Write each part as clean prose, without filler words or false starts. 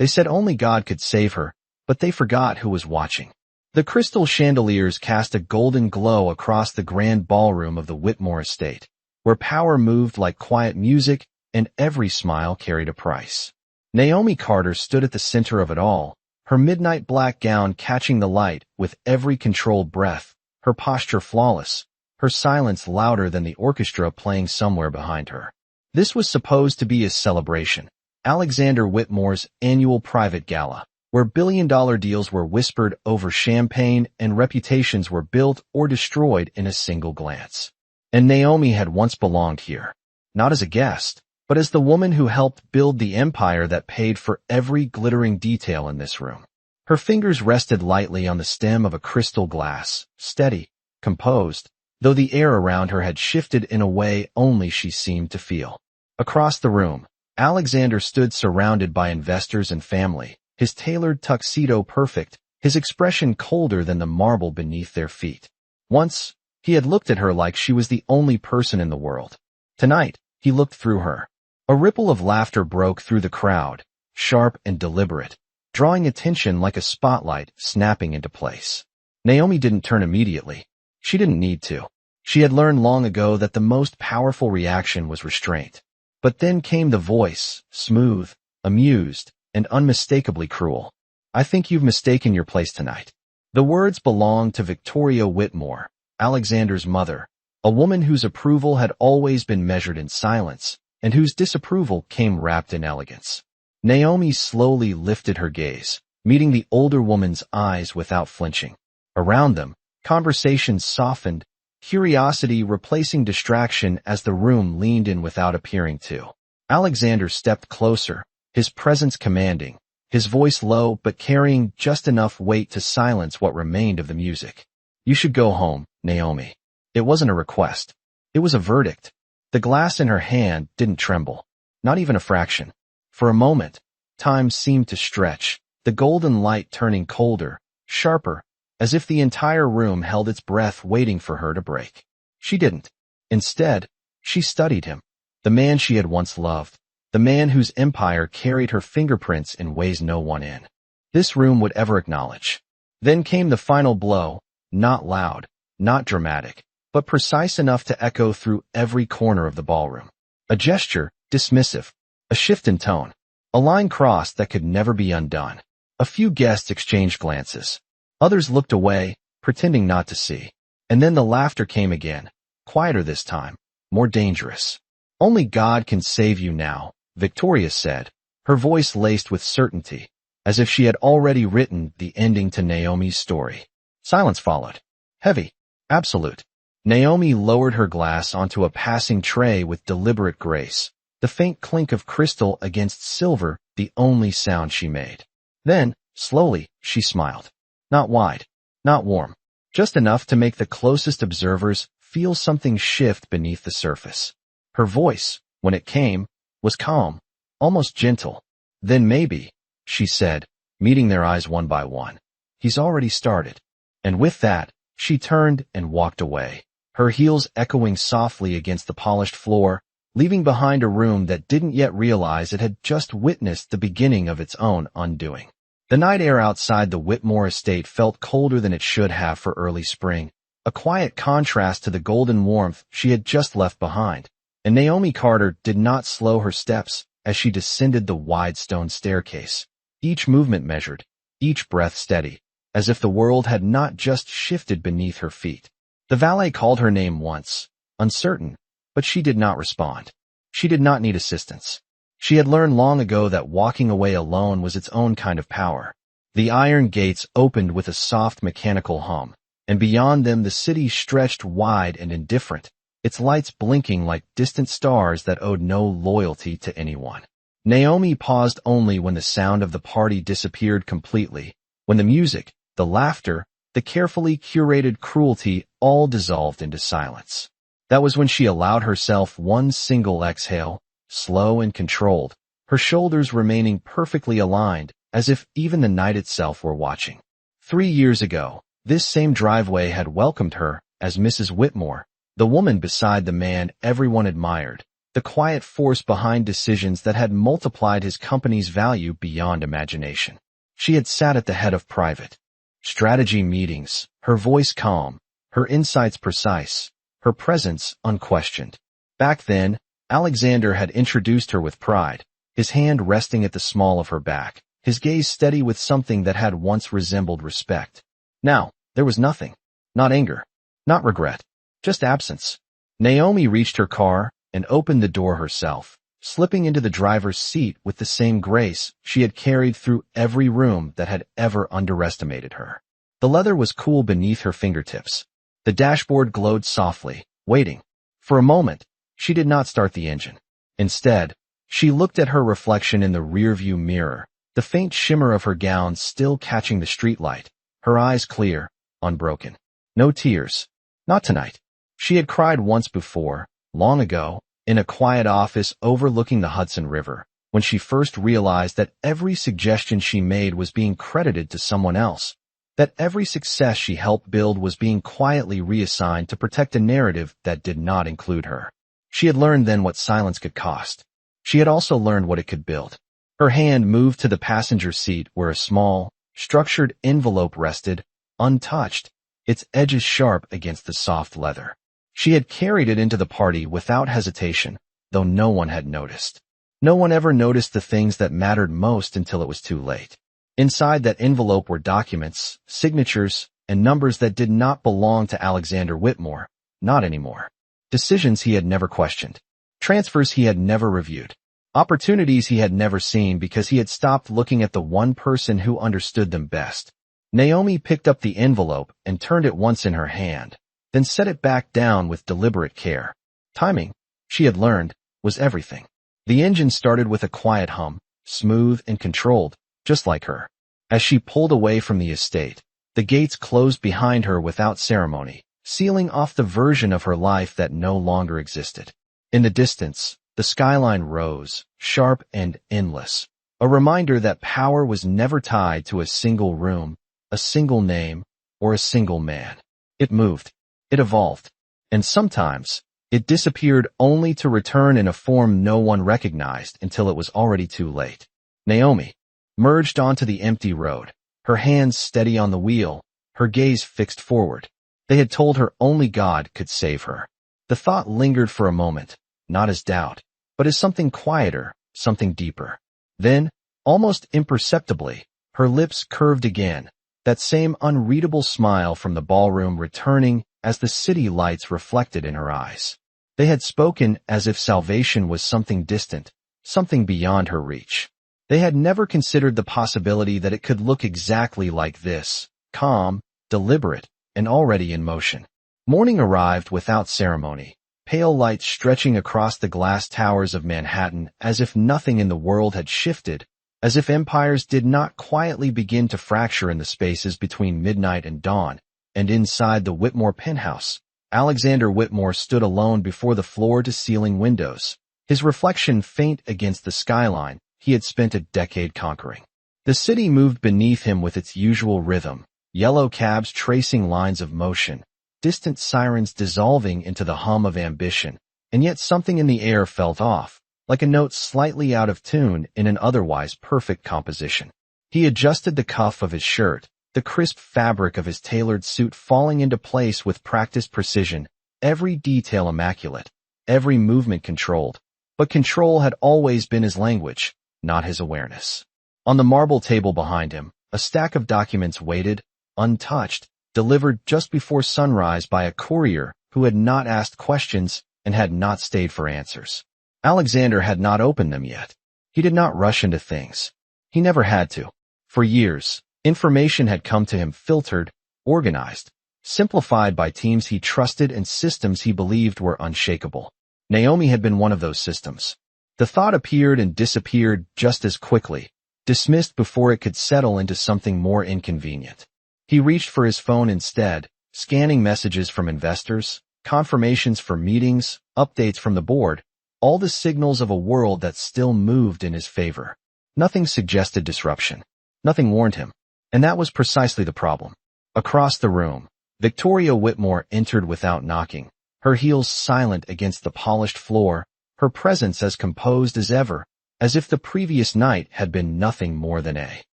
They said only God could save her, but they forgot who was watching. The crystal chandeliers cast a golden glow across the grand ballroom of the Whitmore estate, where power moved like quiet music and every smile carried a price. Naomi Carter stood at the center of it all, her midnight black gown catching the light with every controlled breath, her posture flawless, her silence louder than the orchestra playing somewhere behind her. This was supposed to be a celebration, Alexander Whitmore's annual private gala, where billion-dollar deals were whispered over champagne and reputations were built or destroyed in a single glance. And Naomi had once belonged here, not as a guest, but as the woman who helped build the empire that paid for every glittering detail in this room. Her fingers rested lightly on the stem of a crystal glass, steady, composed, though the air around her had shifted in a way only she seemed to feel. Across the room, Alexander stood surrounded by investors and family, his tailored tuxedo perfect, his expression colder than the marble beneath their feet. Once, he had looked at her like she was the only person in the world. Tonight, he looked through her. A ripple of laughter broke through the crowd, sharp and deliberate, drawing attention like a spotlight snapping into place. Naomi didn't turn immediately. She didn't need to. She had learned long ago that the most powerful reaction was restraint. But then came the voice, smooth, amused, and unmistakably cruel. I think you've mistaken your place tonight. The words belonged to Victoria Whitmore, Alexander's mother, a woman whose approval had always been measured in silence, and whose disapproval came wrapped in elegance. Naomi slowly lifted her gaze, meeting the older woman's eyes without flinching. Around them, conversation softened, curiosity replacing distraction as the room leaned in without appearing to. Alexander stepped closer, his presence commanding, his voice low but carrying just enough weight to silence what remained of the music. You should go home, Naomi. It wasn't a request. It was a verdict. The glass in her hand didn't tremble, not even a fraction. For a moment, time seemed to stretch, the golden light turning colder, sharper, as if the entire room held its breath waiting for her to break. She didn't. Instead, she studied him, the man she had once loved, the man whose empire carried her fingerprints in ways no one in this room would ever acknowledge. Then came the final blow, not loud, not dramatic, but precise enough to echo through every corner of the ballroom. A gesture, dismissive. A shift in tone. A line crossed that could never be undone. A few guests exchanged glances. Others looked away, pretending not to see. And then the laughter came again, quieter this time, more dangerous. Only God can save you now, Victoria said, her voice laced with certainty, as if she had already written the ending to Naomi's story. Silence followed. Heavy. Absolute. Naomi lowered her glass onto a passing tray with deliberate grace, the faint clink of crystal against silver the only sound she made. Then, slowly, she smiled. Not wide, not warm, just enough to make the closest observers feel something shift beneath the surface. Her voice, when it came, was calm, almost gentle. Then maybe, she said, meeting their eyes one by one. He's already started. And with that, she turned and walked away, her heels echoing softly against the polished floor, leaving behind a room that didn't yet realize it had just witnessed the beginning of its own undoing. The night air outside the Whitmore estate felt colder than it should have for early spring, a quiet contrast to the golden warmth she had just left behind, and Naomi Carter did not slow her steps as she descended the wide stone staircase, each movement measured, each breath steady, as if the world had not just shifted beneath her feet. The valet called her name once, uncertain, but she did not respond. She did not need assistance. She had learned long ago that walking away alone was its own kind of power. The iron gates opened with a soft mechanical hum, and beyond them the city stretched wide and indifferent, its lights blinking like distant stars that owed no loyalty to anyone. Naomi paused only when the sound of the party disappeared completely, when the music, the laughter, the carefully curated cruelty all dissolved into silence. That was when she allowed herself one single exhale, slow and controlled, her shoulders remaining perfectly aligned, as if even the night itself were watching. 3 years ago, this same driveway had welcomed her as Mrs. Whitmore, the woman beside the man everyone admired, the quiet force behind decisions that had multiplied his company's value beyond imagination. She had sat at the head of private strategy meetings, her voice calm, her insights precise, her presence unquestioned. Back then, Alexander had introduced her with pride, his hand resting at the small of her back, his gaze steady with something that had once resembled respect. Now, there was nothing. Not anger. Not regret. Just absence. Naomi reached her car and opened the door herself, slipping into the driver's seat with the same grace she had carried through every room that had ever underestimated her. The leather was cool beneath her fingertips. The dashboard glowed softly, waiting. For a moment, she did not start the engine. Instead, she looked at her reflection in the rearview mirror, the faint shimmer of her gown still catching the streetlight, her eyes clear, unbroken. No tears. Not tonight. She had cried once before, long ago, in a quiet office overlooking the Hudson River, when she first realized that every suggestion she made was being credited to someone else, that every success she helped build was being quietly reassigned to protect a narrative that did not include her. She had learned then what silence could cost. She had also learned what it could build. Her hand moved to the passenger seat where a small, structured envelope rested, untouched, its edges sharp against the soft leather. She had carried it into the party without hesitation, though no one had noticed. No one ever noticed the things that mattered most until it was too late. Inside that envelope were documents, signatures, and numbers that did not belong to Alexander Whitmore, not anymore. Decisions he had never questioned. Transfers he had never reviewed. Opportunities he had never seen because he had stopped looking at the one person who understood them best. Naomi picked up the envelope and turned it once in her hand, then set it back down with deliberate care. Timing, she had learned, was everything. The engine started with a quiet hum, smooth and controlled, just like her. As she pulled away from the estate, the gates closed behind her without ceremony, sealing off the version of her life that no longer existed. In the distance, the skyline rose, sharp and endless, a reminder that power was never tied to a single room, a single name, or a single man. It moved. It evolved. And sometimes, it disappeared only to return in a form no one recognized until it was already too late. Naomi merged onto the empty road, her hands steady on the wheel, her gaze fixed forward. They had told her only God could save her. The thought lingered for a moment, not as doubt, but as something quieter, something deeper. Then, almost imperceptibly, her lips curved again, that same unreadable smile from the ballroom returning as the city lights reflected in her eyes. They had spoken as if salvation was something distant, something beyond her reach. They had never considered the possibility that it could look exactly like this, calm, deliberate, and already in motion. Morning arrived without ceremony, pale light stretching across the glass towers of Manhattan as if nothing in the world had shifted, as if empires did not quietly begin to fracture in the spaces between midnight and dawn. And inside the Whitmore penthouse, Alexander Whitmore stood alone before the floor-to-ceiling windows, his reflection faint against the skyline he had spent a decade conquering. The city moved beneath him with its usual rhythm, yellow cabs tracing lines of motion, distant sirens dissolving into the hum of ambition, and yet something in the air felt off, like a note slightly out of tune in an otherwise perfect composition. He adjusted the cuff of his shirt, the crisp fabric of his tailored suit falling into place with practiced precision, every detail immaculate, every movement controlled. But control had always been his language, not his awareness. On the marble table behind him, a stack of documents waited, untouched, delivered just before sunrise by a courier who had not asked questions and had not stayed for answers. Alexander had not opened them yet. He did not rush into things. He never had to. For years, information had come to him filtered, organized, simplified by teams he trusted and systems he believed were unshakable. Naomi had been one of those systems. The thought appeared and disappeared just as quickly, dismissed before it could settle into something more inconvenient. He reached for his phone instead, scanning messages from investors, confirmations for meetings, updates from the board, all the signals of a world that still moved in his favor. Nothing suggested disruption. Nothing warned him. And that was precisely the problem. Across the room, Victoria Whitmore entered without knocking, her heels silent against the polished floor, her presence as composed as ever, as if the previous night had been nothing more than a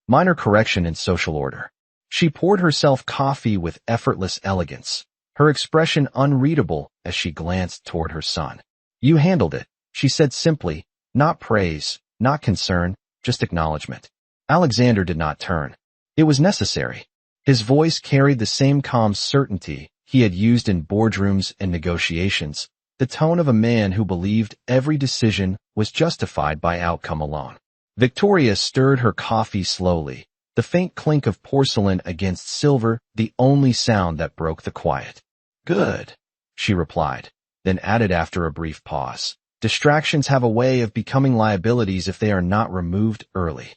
minor correction in social order. She poured herself coffee with effortless elegance, her expression unreadable as she glanced toward her son. "You handled it," she said simply, not praise, not concern, just acknowledgement. Alexander did not turn. It was necessary. His voice carried the same calm certainty he had used in boardrooms and negotiations, the tone of a man who believed every decision was justified by outcome alone. Victoria stirred her coffee slowly, the faint clink of porcelain against silver the only sound that broke the quiet. "Good," she replied, then added after a brief pause. "Distractions have a way of becoming liabilities if they are not removed early."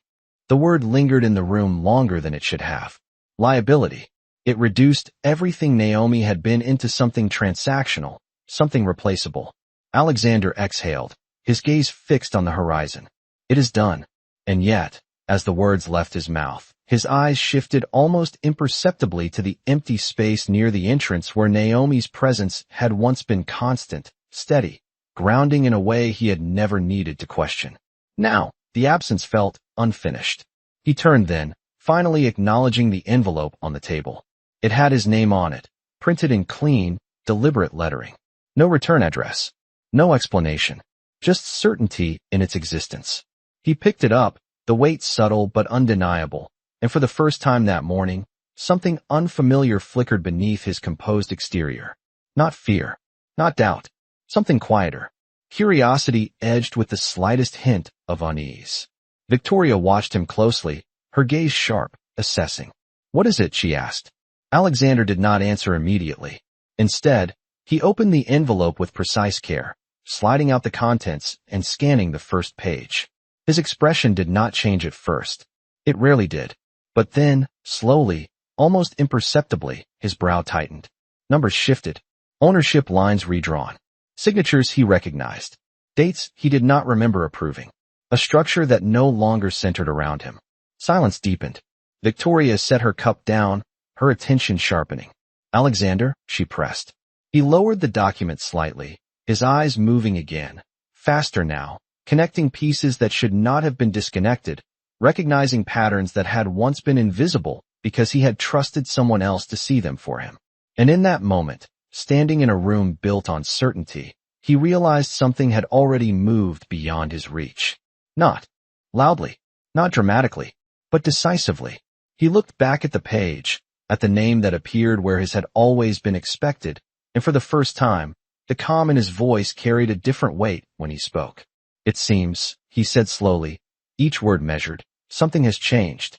The word lingered in the room longer than it should have. Liability. It reduced everything Naomi had been into something transactional, something replaceable. Alexander exhaled, his gaze fixed on the horizon. "It is done." And yet, as the words left his mouth, his eyes shifted almost imperceptibly to the empty space near the entrance where Naomi's presence had once been constant, steady, grounding in a way he had never needed to question. Now, the absence felt unfinished. He turned then, finally acknowledging the envelope on the table. It had his name on it, printed in clean, deliberate lettering. No return address. No explanation. Just certainty in its existence. He picked it up, the weight subtle but undeniable, and for the first time that morning, something unfamiliar flickered beneath his composed exterior. Not fear. Not doubt. Something quieter. Curiosity edged with the slightest hint of unease. Victoria watched him closely, her gaze sharp, assessing. "What is it?" she asked. Alexander did not answer immediately. Instead, he opened the envelope with precise care, sliding out the contents and scanning the first page. His expression did not change at first. It rarely did. But then, slowly, almost imperceptibly, his brow tightened. Numbers shifted. Ownership lines redrawn. Signatures he recognized. Dates he did not remember approving. A structure that no longer centered around him. Silence deepened. Victoria set her cup down, her attention sharpening. "Alexander," she pressed. He lowered the document slightly, his eyes moving again, faster now, connecting pieces that should not have been disconnected, recognizing patterns that had once been invisible because he had trusted someone else to see them for him. And in that moment, standing in a room built on certainty, he realized something had already moved beyond his reach. Not loudly, not dramatically, but decisively. He looked back at the page, at the name that appeared where his had always been expected, and for the first time, the calm in his voice carried a different weight when he spoke. "It seems," he said slowly, each word measured, "something has changed."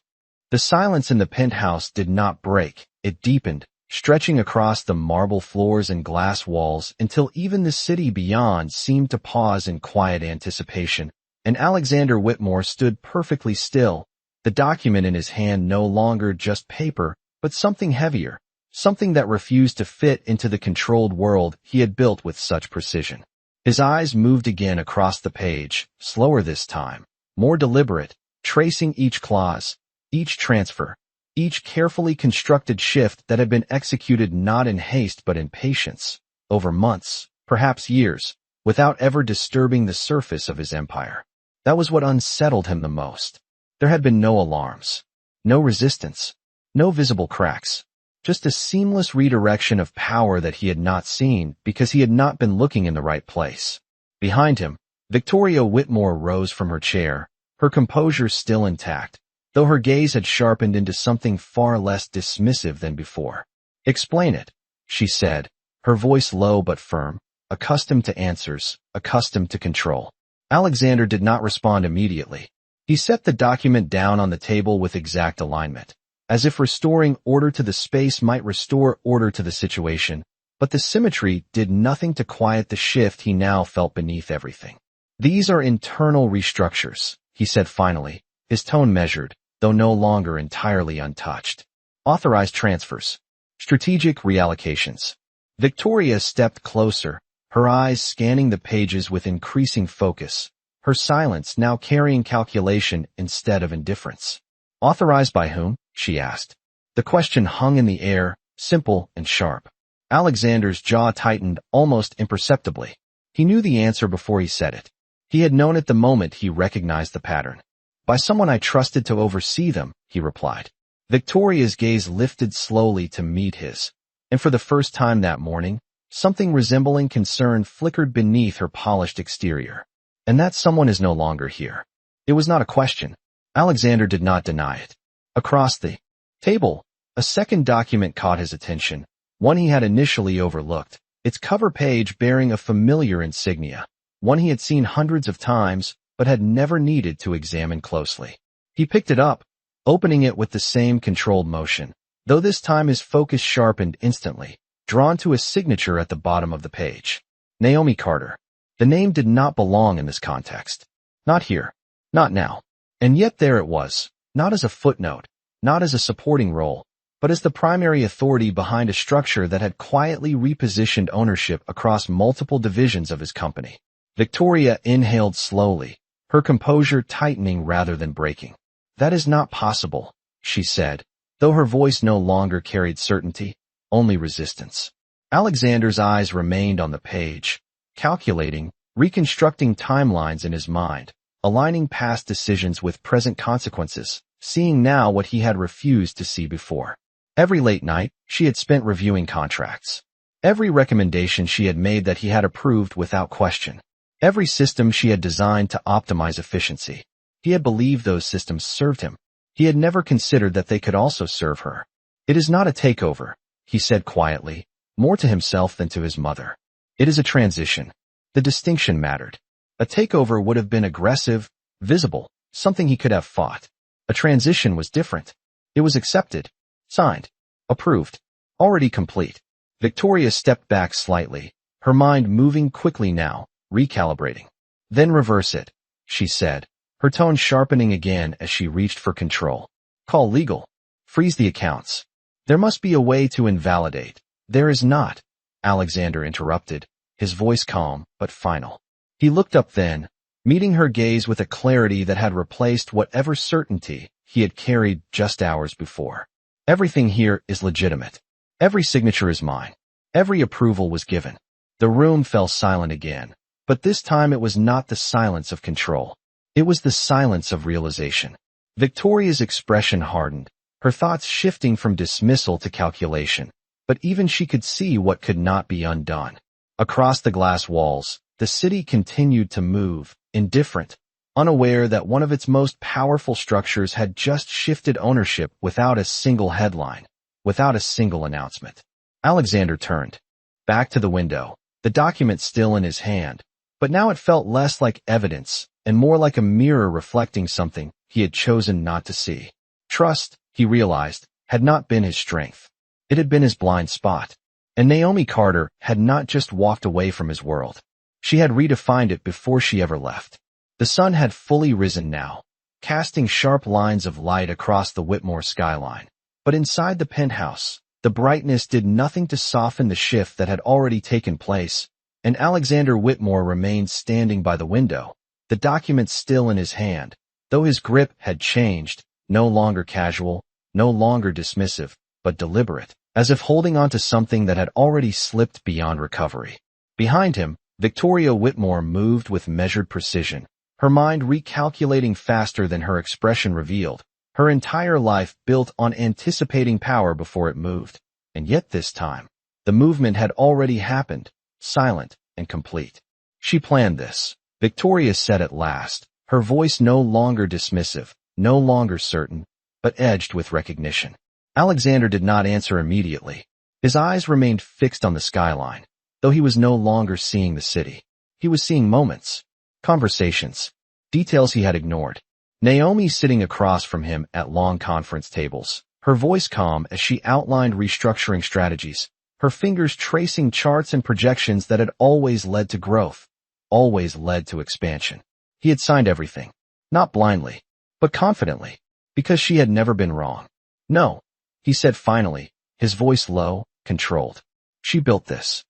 The silence in the penthouse did not break, it deepened, stretching across the marble floors and glass walls until even the city beyond seemed to pause in quiet anticipation, and Alexander Whitmore stood perfectly still, the document in his hand no longer just paper, but something heavier, something that refused to fit into the controlled world he had built with such precision. His eyes moved again across the page, slower this time, more deliberate, tracing each clause, each transfer, each carefully constructed shift that had been executed not in haste but in patience, over months, perhaps years, without ever disturbing the surface of his empire. That was what unsettled him the most. There had been no alarms, no resistance, no visible cracks, just a seamless redirection of power that he had not seen because he had not been looking in the right place. Behind him, Victoria Whitmore rose from her chair, her composure still intact, though her gaze had sharpened into something far less dismissive than before. "Explain it," she said, her voice low but firm, accustomed to answers, accustomed to control. Alexander did not respond immediately. He set the document down on the table with exact alignment, as if restoring order to the space might restore order to the situation, but the symmetry did nothing to quiet the shift he now felt beneath everything. "These are internal restructures," he said finally, his tone measured, though no longer entirely untouched. "Authorized transfers. Strategic reallocations." Victoria stepped closer, her eyes scanning the pages with increasing focus, her silence now carrying calculation instead of indifference. "Authorized by whom?" she asked. The question hung in the air, simple and sharp. Alexander's jaw tightened almost imperceptibly. He knew the answer before he said it. He had known it the moment he recognized the pattern. By someone I trusted to oversee them, he replied. Victoria's gaze lifted slowly to meet his, and for the first time that morning, something resembling concern flickered beneath her polished exterior. And that someone is no longer here. It was not a question. Alexander did not deny it. Across the table, a second document caught his attention, one he had initially overlooked, its cover page bearing a familiar insignia, one he had seen hundreds of times but had never needed to examine closely. He picked it up, opening it with the same controlled motion, though this time his focus sharpened instantly, drawn to a signature at the bottom of the page. Naomi Carter. The name did not belong in this context. Not here. Not now. And yet there it was, not as a footnote, not as a supporting role, but as the primary authority behind a structure that had quietly repositioned ownership across multiple divisions of his company. Victoria inhaled slowly, her composure tightening rather than breaking. That is not possible, she said, though her voice no longer carried certainty, only resistance. Alexander's eyes remained on the page, calculating, reconstructing timelines in his mind, aligning past decisions with present consequences, seeing now what he had refused to see before. Every late night, she had spent reviewing contracts. Every recommendation she had made that he had approved without question. Every system she had designed to optimize efficiency. He had believed those systems served him. He had never considered that they could also serve her. It is not a takeover, he said quietly, more to himself than to his mother. It is a transition. The distinction mattered. A takeover would have been aggressive, visible, something he could have fought. A transition was different. It was accepted, signed, approved, already complete. Victoria stepped back slightly, her mind moving quickly now, recalibrating. Then reverse it, she said, her tone sharpening again as she reached for control. Call legal. Freeze the accounts. There must be a way to invalidate. There is not, Alexander interrupted, his voice calm but final. He looked up then, meeting her gaze with a clarity that had replaced whatever certainty he had carried just hours before. Everything here is legitimate. Every signature is mine. Every approval was given. The room fell silent again, but this time it was not the silence of control. It was the silence of realization. Victoria's expression hardened, her thoughts shifting from dismissal to calculation, but even she could see what could not be undone. Across the glass walls, the city continued to move, indifferent, unaware that one of its most powerful structures had just shifted ownership without a single headline, without a single announcement. Alexander turned back to the window, the document still in his hand, but now it felt less like evidence and more like a mirror reflecting something he had chosen not to see. Trust, he realized, had not been his strength. It had been his blind spot. And Naomi Carter had not just walked away from his world. She had redefined it before she ever left. The sun had fully risen now, casting sharp lines of light across the Whitmore skyline. But inside the penthouse, the brightness did nothing to soften the shift that had already taken place, and Alexander Whitmore remained standing by the window, the document still in his hand, though his grip had changed, no longer casual, no longer dismissive, but deliberate, as if holding on to something that had already slipped beyond recovery. Behind him, Victoria Whitmore moved with measured precision, her mind recalculating faster than her expression revealed, her entire life built on anticipating power before it moved. And yet this time, the movement had already happened, silent and complete. She planned this, Victoria said at last, her voice no longer dismissive, no longer certain, but edged with recognition. Alexander did not answer immediately. His eyes remained fixed on the skyline, though he was no longer seeing the city. He was seeing moments, conversations, details he had ignored. Naomi sitting across from him at long conference tables, her voice calm as she outlined restructuring strategies, her fingers tracing charts and projections that had always led to growth, always led to expansion. He had signed everything, not blindly, but confidently, because she had never been wrong. No, he said finally, his voice low, controlled. She built this.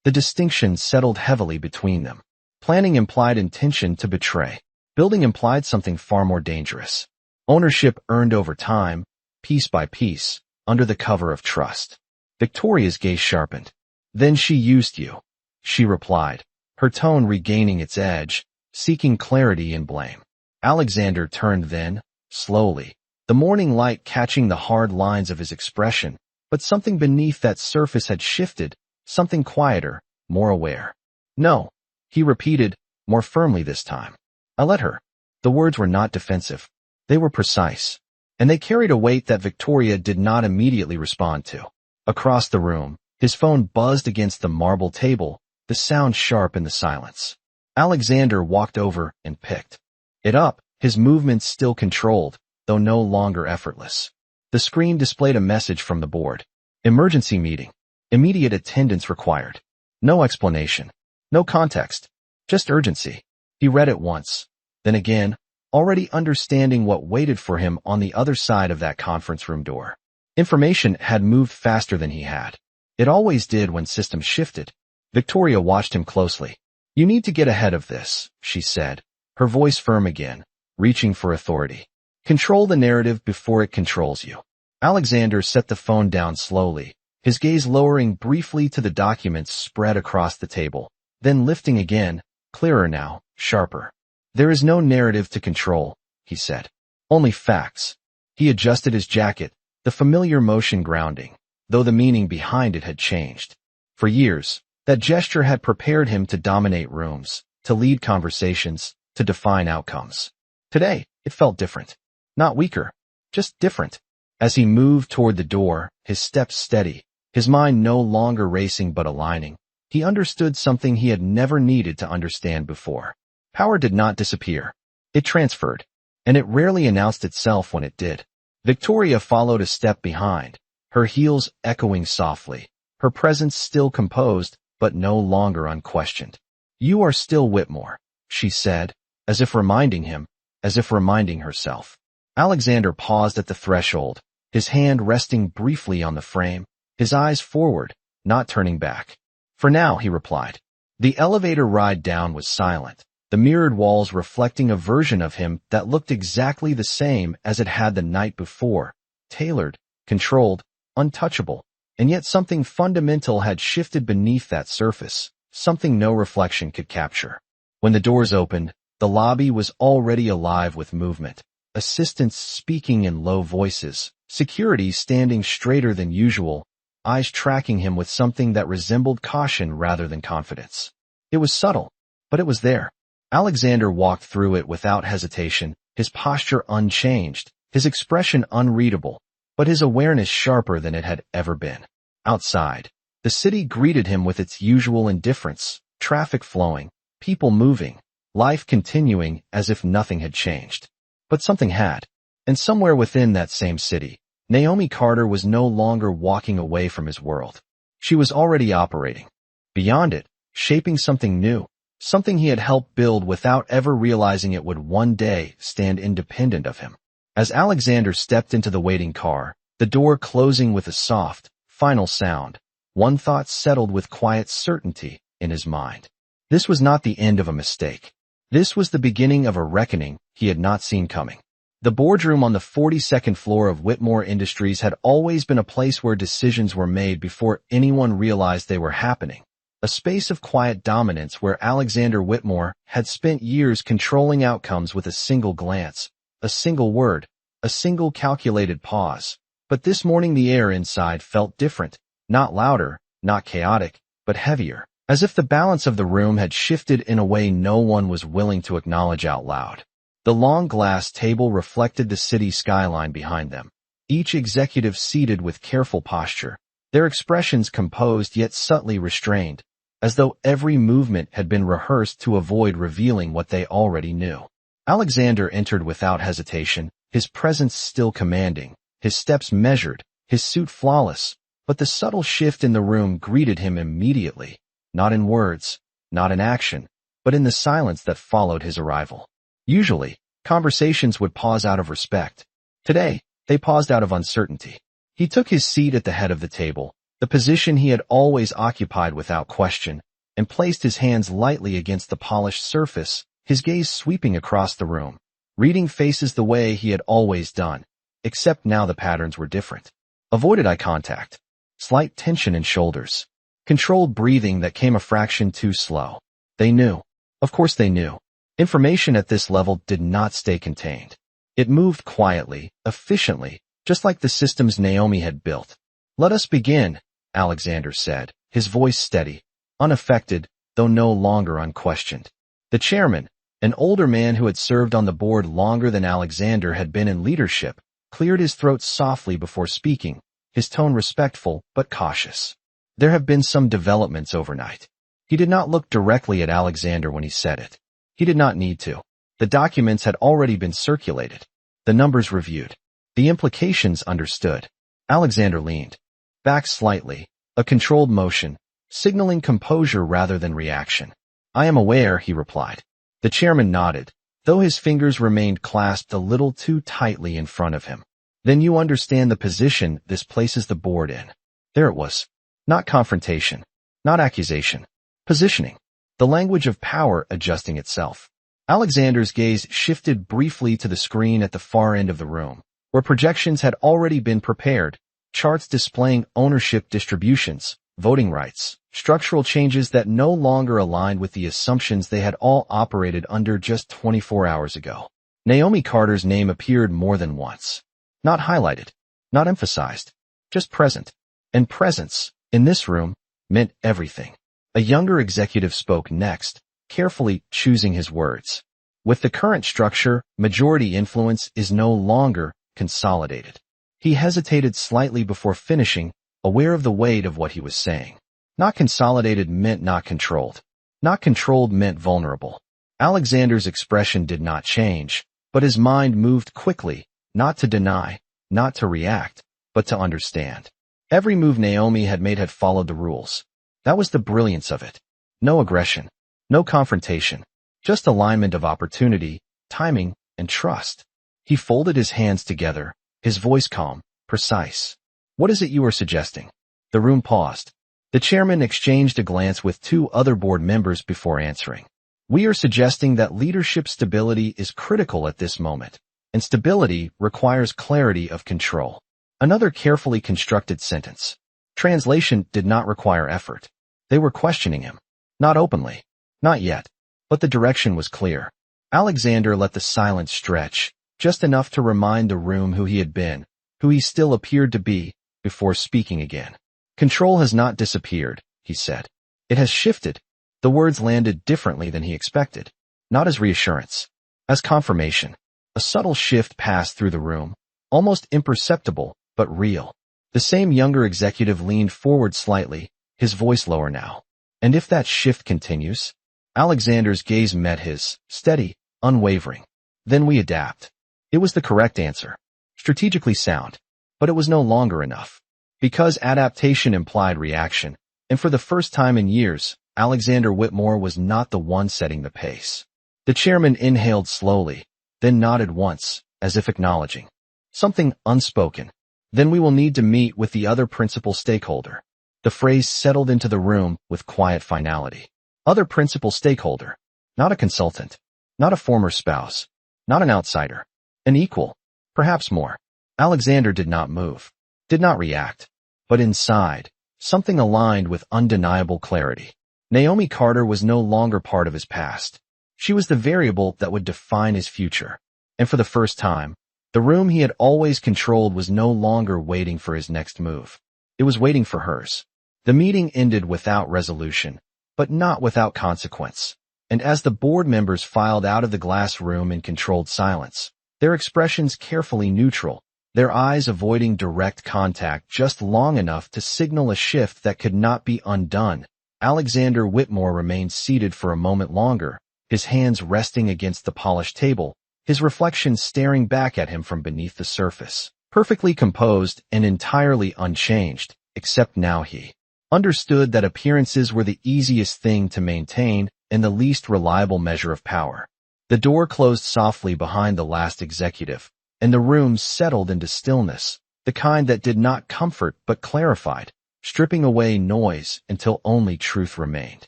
The distinction settled heavily between them. Planning implied intention to betray. Building implied something far more dangerous. Ownership earned over time, piece by piece, under the cover of trust. Victoria's gaze sharpened. Then she used you, she replied, her tone regaining its edge, seeking clarity and blame. Alexander turned then, slowly, the morning light catching the hard lines of his expression, but something beneath that surface had shifted, something quieter, more aware. No, he repeated, more firmly this time. I let her. The words were not defensive. They were precise, and they carried a weight that Victoria did not immediately respond to. Across the room, his phone buzzed against the marble table, the sound sharp in the silence. Alexander walked over and picked it up, his movements still controlled, though no longer effortless. The screen displayed a message from the board. Emergency meeting. Immediate attendance required. No explanation. No context. Just urgency. He read it once, then again, already understanding what waited for him on the other side of that conference room door. Information had moved faster than he had. It always did when systems shifted. Victoria watched him closely. You need to get ahead of this, she said, her voice firm again, reaching for authority. Control the narrative before it controls you. Alexander set the phone down slowly, his gaze lowering briefly to the documents spread across the table, then lifting again, clearer now, sharper. There is no narrative to control, he said. Only facts. He adjusted his jacket, the familiar motion grounding, though the meaning behind it had changed. For years, that gesture had prepared him to dominate rooms, to lead conversations, to define outcomes. Today, it felt different. Not weaker, just different. As he moved toward the door, his steps steady, his mind no longer racing but aligning, he understood something he had never needed to understand before. Power did not disappear. It transferred, and it rarely announced itself when it did. Victoria followed a step behind, her heels echoing softly, her presence still composed, but no longer unquestioned. You are still Whitmore, she said, as if reminding him, as if reminding herself. Alexander paused at the threshold, his hand resting briefly on the frame, his eyes forward, not turning back. For now, he replied. The elevator ride down was silent, the mirrored walls reflecting a version of him that looked exactly the same as it had the night before, tailored, controlled, untouchable, and yet something fundamental had shifted beneath that surface, something no reflection could capture. When the doors opened, the lobby was already alive with movement, assistants speaking in low voices, security standing straighter than usual, eyes tracking him with something that resembled caution rather than confidence. It was subtle, but it was there. Alexander walked through it without hesitation, his posture unchanged, his expression unreadable, but his awareness sharper than it had ever been. Outside, the city greeted him with its usual indifference, traffic flowing, people moving, life continuing as if nothing had changed. But something had. And somewhere within that same city, Naomi Carter was no longer walking away from his world. She was already operating. Beyond it, shaping something new, something he had helped build without ever realizing it would one day stand independent of him. As Alexander stepped into the waiting car, the door closing with a soft, final sound, one thought settled with quiet certainty in his mind. This was not the end of a mistake. This was the beginning of a reckoning he had not seen coming. The boardroom on the 42nd floor of Whitmore Industries had always been a place where decisions were made before anyone realized they were happening. A space of quiet dominance where Alexander Whitmore had spent years controlling outcomes with a single glance, a single word, a single calculated pause. But this morning the air inside felt different, not louder, not chaotic, but heavier, as if the balance of the room had shifted in a way no one was willing to acknowledge out loud. The long glass table reflected the city skyline behind them, each executive seated with careful posture, their expressions composed yet subtly restrained, as though every movement had been rehearsed to avoid revealing what they already knew. Alexander entered without hesitation, his presence still commanding, his steps measured, his suit flawless, but the subtle shift in the room greeted him immediately, not in words, not in action, but in the silence that followed his arrival. Usually, conversations would pause out of respect. Today, they paused out of uncertainty. He took his seat at the head of the table, the position he had always occupied without question, and placed his hands lightly against the polished surface, his gaze sweeping across the room, reading faces the way he had always done, except now the patterns were different. Avoided eye contact, slight tension in shoulders, controlled breathing that came a fraction too slow. They knew. Of course they knew. Information at this level did not stay contained. It moved quietly, efficiently, just like the systems Naomi had built. "Let us begin," Alexander said, his voice steady, unaffected, though no longer unquestioned. The chairman, an older man who had served on the board longer than Alexander had been in leadership, cleared his throat softly before speaking, his tone respectful but cautious. "There have been some developments overnight." He did not look directly at Alexander when he said it. He did not need to. The documents had already been circulated, the numbers reviewed, the implications understood. Alexander leaned back slightly, a controlled motion, signaling composure rather than reaction. "I am aware," he replied. The chairman nodded, though his fingers remained clasped a little too tightly in front of him. "Then you understand the position this places the board in." There it was. Not confrontation, not accusation. Positioning. The language of power adjusting itself. Alexander's gaze shifted briefly to the screen at the far end of the room, where projections had already been prepared, charts displaying ownership distributions, voting rights, structural changes that no longer aligned with the assumptions they had all operated under just 24 hours ago. Naomi Carter's name appeared more than once. Not highlighted, not emphasized, just present. And presence, in this room, meant everything. A younger executive spoke next, carefully choosing his words. "With the current structure, majority influence is no longer consolidated." He hesitated slightly before finishing, aware of the weight of what he was saying. Not consolidated meant not controlled. Not controlled meant vulnerable. Alexander's expression did not change, but his mind moved quickly, not to deny, not to react, but to understand. Every move Naomi had made had followed the rules. That was the brilliance of it. No aggression, no confrontation, just alignment of opportunity, timing, and trust. He folded his hands together, his voice calm, precise. "What is it you are suggesting?" The room paused. The chairman exchanged a glance with two other board members before answering. "We are suggesting that leadership stability is critical at this moment, and stability requires clarity of control." Another carefully constructed sentence. Translation did not require effort. They were questioning him. Not openly. Not yet. But the direction was clear. Alexander let the silence stretch, just enough to remind the room who he had been, who he still appeared to be, before speaking again. "Control has not disappeared," he said. "It has shifted." The words landed differently than he expected. Not as reassurance. As confirmation. A subtle shift passed through the room, almost imperceptible, but real. The same younger executive leaned forward slightly, his voice lower now. "And if that shift continues?" Alexander's gaze met his, steady, unwavering. "Then we adapt." It was the correct answer. Strategically sound. But it was no longer enough. Because adaptation implied reaction, and for the first time in years, Alexander Whitmore was not the one setting the pace. The chairman inhaled slowly, then nodded once, as if acknowledging something unspoken. "Then we will need to meet with the other principal stakeholder." The phrase settled into the room with quiet finality. Other principal stakeholder. Not a consultant. Not a former spouse. Not an outsider. An equal. Perhaps more. Alexander did not move. Did not react. But inside, something aligned with undeniable clarity. Naomi Carter was no longer part of his past. She was the variable that would define his future. And for the first time, the room he had always controlled was no longer waiting for his next move. It was waiting for hers. The meeting ended without resolution, but not without consequence. And as the board members filed out of the glass room in controlled silence, their expressions carefully neutral, their eyes avoiding direct contact just long enough to signal a shift that could not be undone, Alexander Whitmore remained seated for a moment longer, his hands resting against the polished table, his reflection staring back at him from beneath the surface, perfectly composed and entirely unchanged, except now he understood that appearances were the easiest thing to maintain and the least reliable measure of power. The door closed softly behind the last executive, and the room settled into stillness, the kind that did not comfort but clarified, stripping away noise until only truth remained.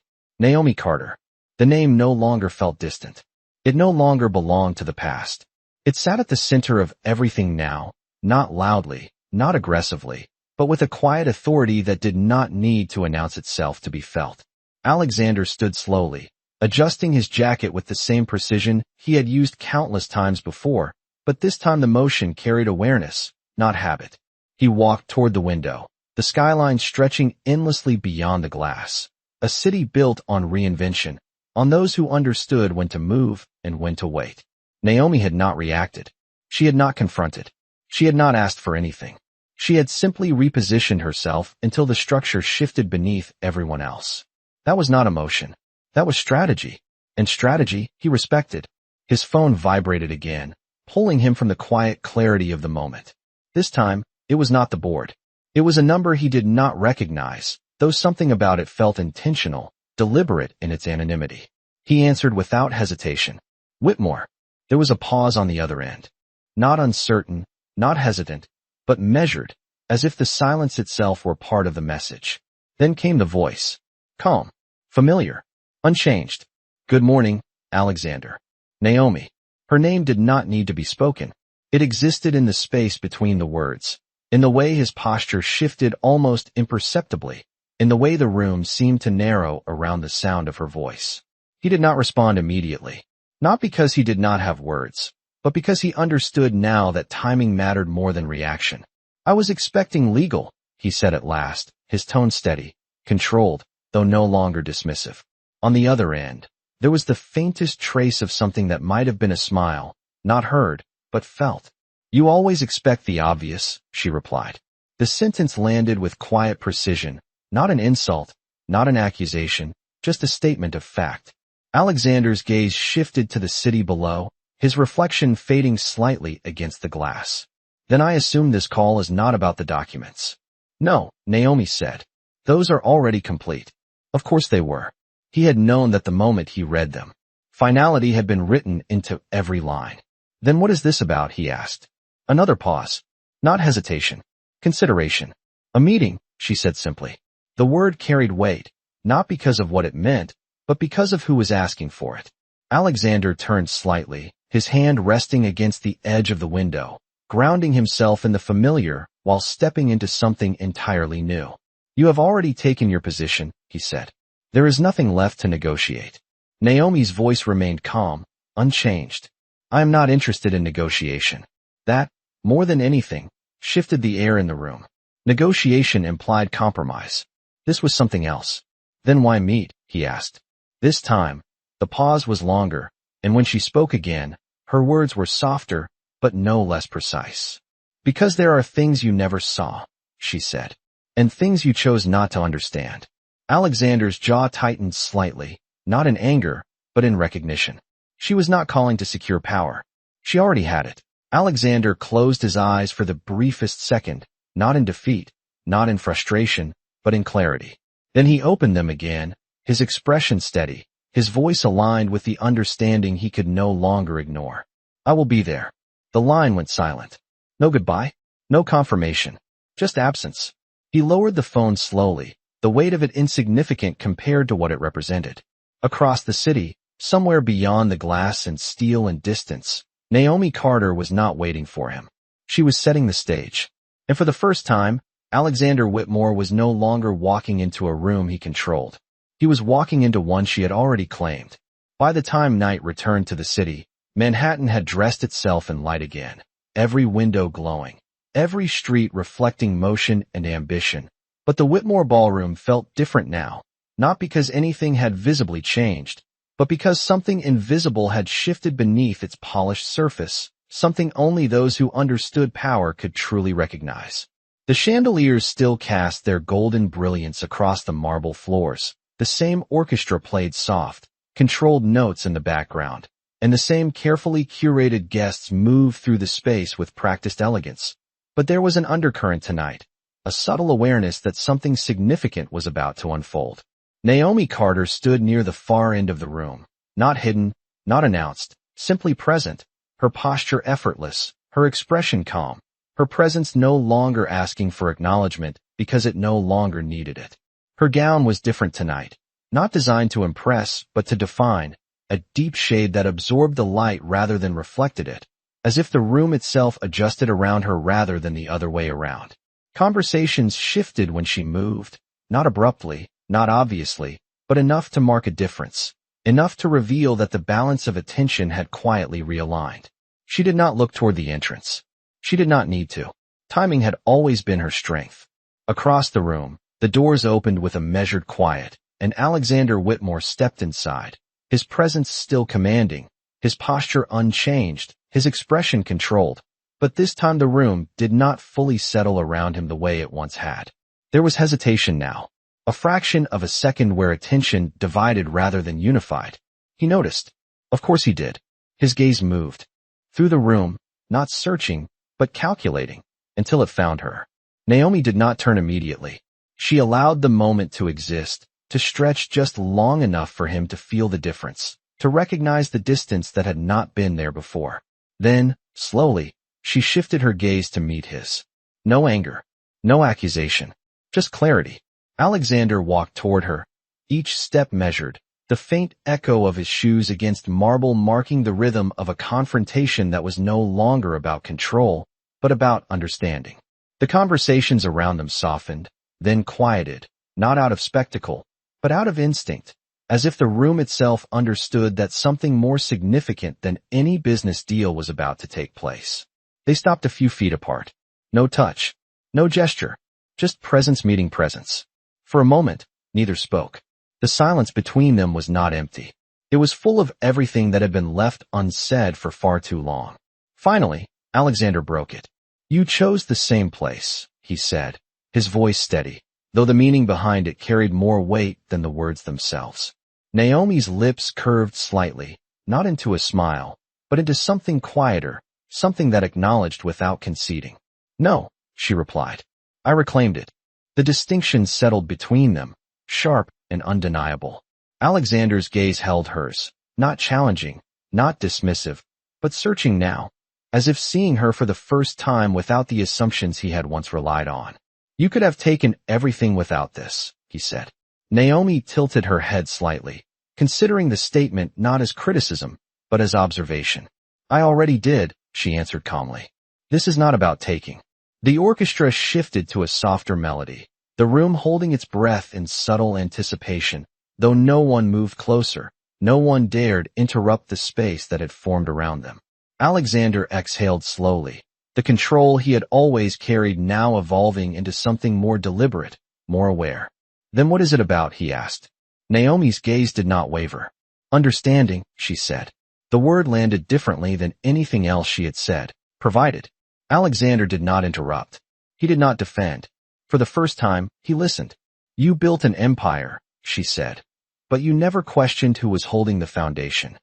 Naomi Carter. The name no longer felt distant. It no longer belonged to the past. It sat at the center of everything now, not loudly, not aggressively, but with a quiet authority that did not need to announce itself to be felt. Alexander stood slowly, adjusting his jacket with the same precision he had used countless times before, but this time the motion carried awareness, not habit. He walked toward the window, the skyline stretching endlessly beyond the glass. A city built on reinvention, on those who understood when to move and when to wait. Naomi had not reacted. She had not confronted. She had not asked for anything. She had simply repositioned herself until the structure shifted beneath everyone else. That was not emotion. That was strategy. And strategy he respected. His phone vibrated again, pulling him from the quiet clarity of the moment. This time, it was not the board. It was a number he did not recognize, though something about it felt intentional, deliberate in its anonymity. He answered without hesitation. Whitmore. There was a pause on the other end. Not uncertain, not hesitant, but measured, as if the silence itself were part of the message. Then came the voice. Calm. Familiar. Unchanged. Good morning, Alexander. Naomi. Her name did not need to be spoken. It existed in the space between the words, in the way his posture shifted almost imperceptibly, in the way the room seemed to narrow around the sound of her voice. He did not respond immediately, not because he did not have words, but because he understood now that timing mattered more than reaction. I was expecting legal, he said at last, his tone steady, controlled, though no longer dismissive. On the other end, there was the faintest trace of something that might have been a smile, not heard, but felt. You always expect the obvious, she replied. The sentence landed with quiet precision, not an insult, not an accusation, just a statement of fact. Alexander's gaze shifted to the city below, his reflection fading slightly against the glass. Then I assume this call is not about the documents. No, Naomi said. Those are already complete. Of course they were. He had known that the moment he read them. Finality had been written into every line. Then what is this about, he asked. Another pause. Not hesitation. Consideration. A meeting, she said simply. The word carried weight, not because of what it meant, but because of who was asking for it. Alexander turned slightly, his hand resting against the edge of the window, grounding himself in the familiar while stepping into something entirely new. You have already taken your position, he said. There is nothing left to negotiate. Naomi's voice remained calm, unchanged. I am not interested in negotiation. That, more than anything, shifted the air in the room. Negotiation implied compromise. This was something else. Then why meet, he asked. This time, the pause was longer, and when she spoke again, her words were softer, but no less precise. Because there are things you never saw, she said, and things you chose not to understand. Alexander's jaw tightened slightly, not in anger, but in recognition. She was not calling to secure power. She already had it. Alexander closed his eyes for the briefest second, not in defeat, not in frustration, but in clarity. Then he opened them again, his expression steady, his voice aligned with the understanding he could no longer ignore. I will be there. The line went silent. No goodbye, no confirmation, just absence. He lowered the phone slowly, the weight of it insignificant compared to what it represented. Across the city, somewhere beyond the glass and steel and distance, Naomi Carter was not waiting for him. She was setting the stage. And for the first time, Alexander Whitmore was no longer walking into a room he controlled. He was walking into one she had already claimed. By the time night returned to the city, Manhattan had dressed itself in light again, every window glowing, every street reflecting motion and ambition. But the Whitmore ballroom felt different now, not because anything had visibly changed, but because something invisible had shifted beneath its polished surface, something only those who understood power could truly recognize. The chandeliers still cast their golden brilliance across the marble floors. The same orchestra played soft, controlled notes in the background, and the same carefully curated guests moved through the space with practiced elegance. But there was an undercurrent tonight, a subtle awareness that something significant was about to unfold. Naomi Carter stood near the far end of the room, not hidden, not announced, simply present, her posture effortless, her expression calm, her presence no longer asking for acknowledgement because it no longer needed it. Her gown was different tonight, not designed to impress, but to define, a deep shade that absorbed the light rather than reflected it, as if the room itself adjusted around her rather than the other way around. Conversations shifted when she moved, not abruptly, not obviously, but enough to mark a difference. enough to reveal that the balance of attention had quietly realigned. She did not look toward the entrance. She did not need to. Timing had always been her strength. Across the room, the doors opened with a measured quiet, and Alexander Whitmore stepped inside, his presence still commanding, his posture unchanged, his expression controlled. But this time the room did not fully settle around him the way it once had. There was hesitation now, a fraction of a second where attention divided rather than unified. He noticed. Of course he did. His gaze moved through the room, not searching, but calculating, until it found her. Naomi did not turn immediately. She allowed the moment to exist, to stretch just long enough for him to feel the difference, to recognize the distance that had not been there before. Then, slowly, she shifted her gaze to meet his. No anger, no accusation, just clarity. Alexander walked toward her, each step measured, the faint echo of his shoes against marble marking the rhythm of a confrontation that was no longer about control, but about understanding. The conversations around them softened, then quieted, not out of spectacle, but out of instinct, as if the room itself understood that something more significant than any business deal was about to take place. They stopped a few feet apart. No touch, no gesture, just presence meeting presence. For a moment, neither spoke. The silence between them was not empty. It was full of everything that had been left unsaid for far too long. Finally, Alexander broke it. You chose the same place, he said, his voice steady, though the meaning behind it carried more weight than the words themselves. Naomi's lips curved slightly, not into a smile, but into something quieter, something that acknowledged without conceding. No, she replied. I reclaimed it. The distinction settled between them, sharp and undeniable. Alexander's gaze held hers, not challenging, not dismissive, but searching now, as if seeing her for the first time without the assumptions he had once relied on. You could have taken everything without this, he said. Naomi tilted her head slightly, considering the statement not as criticism, but as observation. I already did, she answered calmly. This is not about taking. The orchestra shifted to a softer melody, the room holding its breath in subtle anticipation, though no one moved closer, no one dared interrupt the space that had formed around them. Alexander exhaled slowly, the control he had always carried now evolving into something more deliberate, more aware. Then what is it about, he asked. Naomi's gaze did not waver. Understanding, she said. The word landed differently than anything else she had said, provided. Alexander did not interrupt. He did not defend. For the first time, he listened. You built an empire, she said, but you never questioned who was holding the foundation.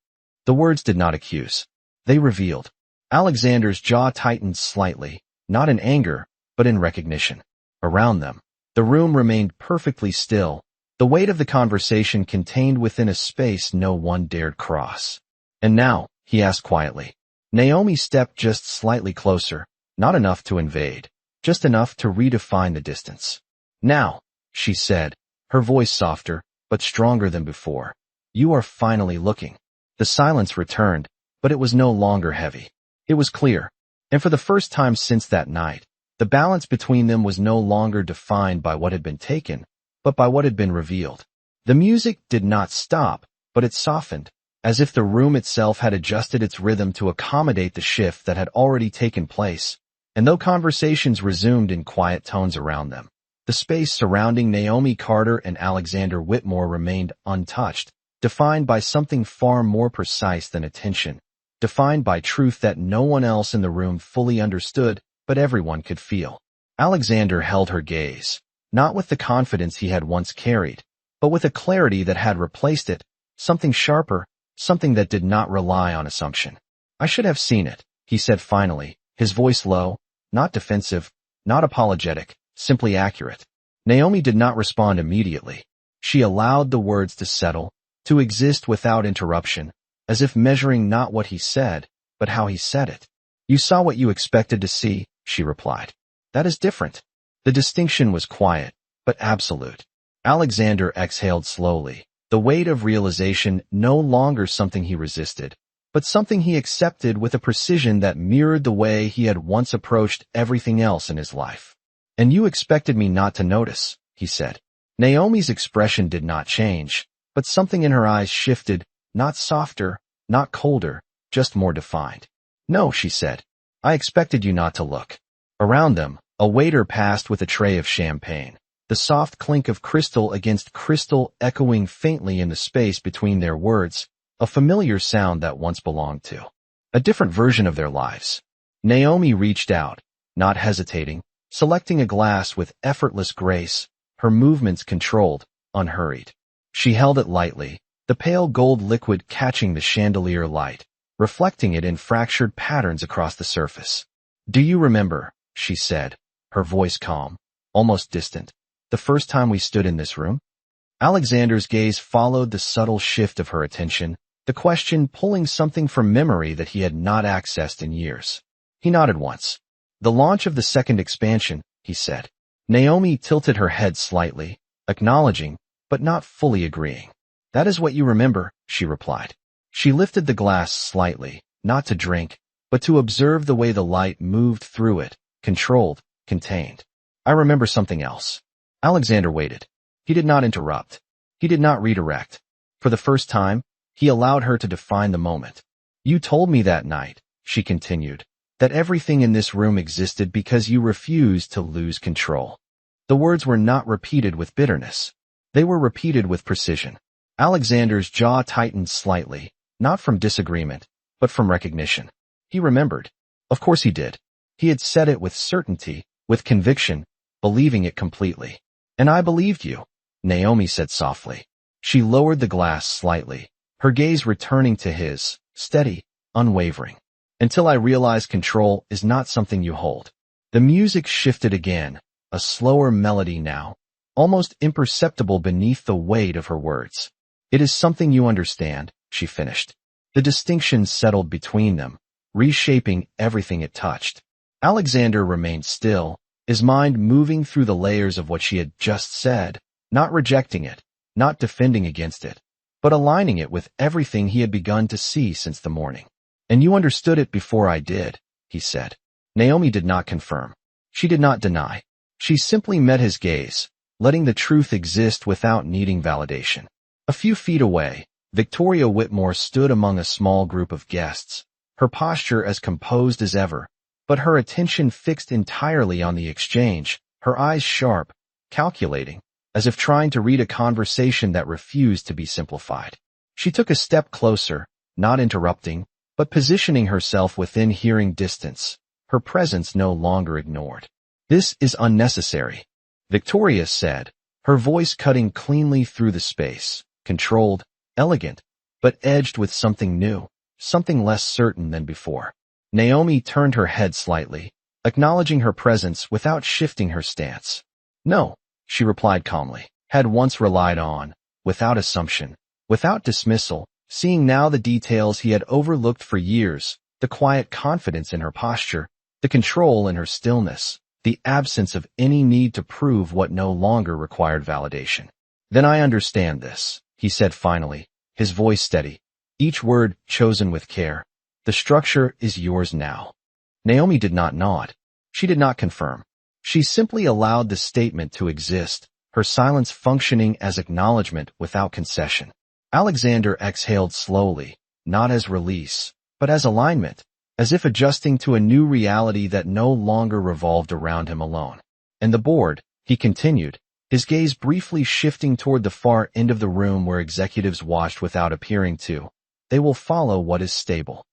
The words did not accuse. They revealed. Alexander's jaw tightened slightly, not in anger, but in recognition. Around them, the room remained perfectly still, the weight of the conversation contained within a space no one dared cross. And now, he asked quietly. Naomi stepped just slightly closer, not enough to invade, just enough to redefine the distance. Now, she said, her voice softer, but stronger than before. You are finally looking. The silence returned, but it was no longer heavy. It was clear, and for the first time since that night, the balance between them was no longer defined by what had been taken, but by what had been revealed. The music did not stop, but it softened, as if the room itself had adjusted its rhythm to accommodate the shift that had already taken place. And though conversations resumed in quiet tones around them, the space surrounding Naomi Carter and Alexander Whitmore remained untouched, defined by something far more precise than attention, defined by truth that no one else in the room fully understood, but everyone could feel. Alexander held her gaze, not with the confidence he had once carried, but with a clarity that had replaced it, something sharper, something that did not rely on assumption. I should have seen it, he said finally, his voice low, not defensive, not apologetic, simply accurate. Naomi did not respond immediately. She allowed the words to settle, to exist without interruption, as if measuring not what he said, but how he said it. You saw what you expected to see, she replied. That is different. The distinction was quiet, but absolute. Alexander exhaled slowly, the weight of realization no longer something he resisted, but something he accepted with a precision that mirrored the way he had once approached everything else in his life. And you expected me not to notice, he said. Naomi's expression did not change, but something in her eyes shifted, not softer, not colder, just more defined. "No," she said. "I expected you not to look." Around them, a waiter passed with a tray of champagne, the soft clink of crystal against crystal echoing faintly in the space between their words, a familiar sound that once belonged to a different version of their lives. Naomi reached out, not hesitating, selecting a glass with effortless grace, her movements controlled, unhurried. She held it lightly, the pale gold liquid catching the chandelier light, reflecting it in fractured patterns across the surface. "Do you remember," she said, her voice calm, almost distant, "the first time we stood in this room?" Alexander's gaze followed the subtle shift of her attention, the question pulling something from memory that he had not accessed in years. He nodded once. "The launch of the second expansion," he said. Naomi tilted her head slightly, acknowledging, but not fully agreeing. "That is what you remember," she replied. She lifted the glass slightly, not to drink, but to observe the way the light moved through it, controlled, contained. "I remember something else." Alexander waited. He did not interrupt. He did not redirect. For the first time, he allowed her to define the moment. "You told me that night," she continued, "that everything in this room existed because you refused to lose control." The words were not repeated with bitterness. They were repeated with precision. Alexander's jaw tightened slightly, not from disagreement, but from recognition. He remembered. Of course he did. He had said it with certainty, with conviction, believing it completely. "And I believed you," Naomi said softly. She lowered the glass slightly, her gaze returning to his, steady, unwavering. "Until I realized control is not something you hold." The music shifted again, a slower melody now, almost imperceptible beneath the weight of her words. "It is something you understand," she finished. The distinction settled between them, reshaping everything it touched. Alexander remained still, his mind moving through the layers of what she had just said, not rejecting it, not defending against it, but aligning it with everything he had begun to see since the morning. "And you understood it before I did," he said. Naomi did not confirm. She did not deny. She simply met his gaze, letting the truth exist without needing validation. A few feet away, Victoria Whitmore stood among a small group of guests, her posture as composed as ever, but her attention fixed entirely on the exchange, her eyes sharp, calculating, as if trying to read a conversation that refused to be simplified. She took a step closer, not interrupting, but positioning herself within hearing distance, her presence no longer ignored. "This is unnecessary," Victoria said, her voice cutting cleanly through the space, controlled, elegant, but edged with something new, something less certain than before. Naomi turned her head slightly, acknowledging her presence without shifting her stance. "No," she replied calmly, had once relied on, without assumption, without dismissal, seeing now the details he had overlooked for years, the quiet confidence in her posture, the control in her stillness, the absence of any need to prove what no longer required validation. "Then I understand this," he said finally, his voice steady, each word chosen with care. "The structure is yours now." Naomi did not nod. She did not confirm. She simply allowed the statement to exist, her silence functioning as acknowledgement without concession. Alexander exhaled slowly, not as release, but as alignment, as if adjusting to a new reality that no longer revolved around him alone. "And the board," he continued, his gaze briefly shifting toward the far end of the room where executives watched without appearing to, "they will follow what is stable."